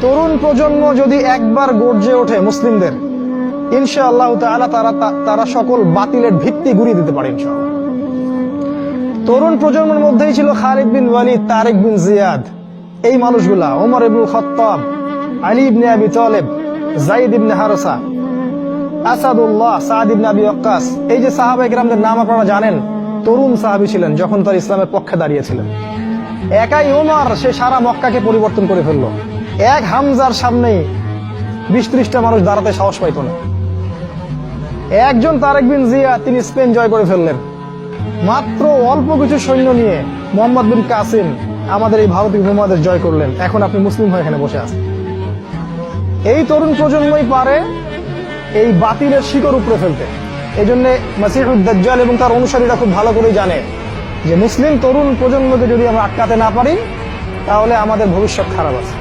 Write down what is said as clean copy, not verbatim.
তরুণ প্রজন্ম যদি একবার গর্জে ওঠে মুসলিমদের, ইনশাআল্লাহ তাআলা তারা সকল বাতিলের ভিত্তি গুঁড়িয়ে দিতে পারে ইনশাআল্লাহ। তরুণ প্রজন্মের মধ্যেই ছিল খালিদ বিন ওয়ালিদ, তারেক বিন জিয়াদ, এই মানুষগুলা, ওমর ইবনুল খাত্তাব, আলী ইবনে আবি তালেব, যায়েদ ইবনে হারসা, আসাদুল্লাহ, সাদ ইবনে আবি ওয়াক্কাস। এই যে সাহাবায়ে কেরামদের নাম আপনারা জানেন, তরুণ সাহাবী ছিলেন যখন তার ইসলামের পক্ষে দাঁড়িয়েছিলেন। একাই ওমর, সে সারা মক্কাকে পরিবর্তন করে ফেললো। এক হামজার সামনে 20-30টা মানুষ দাঁড়াতে সাহস পাইত না। একজন তারেক বিন জিয়াদ, তিনি স্পেন জয় করে ফেললেন মাত্র অল্প কিছু সৈন্য নিয়ে। মোহাম্মদ বিন কাসিম আমাদের এই ভারতীয় উপমহাদেশ জয় করলেন। এখন আপনি মুসলিম হয়ে এখানে বসে আছেন। এই তরুণ প্রজন্মই পারে এই বাতিলের শিকড় উপড়ে ফেলতে। এই জন্য মাসিহুদ দাজ্জাল এবং তার অনুসারীরা খুব ভালো করেই জানে যে মুসলিম তরুণ প্রজন্মকে যদি আমরা আটকাতে না পারি, তাহলে আমাদের ভবিষ্যৎ খারাপ আছে।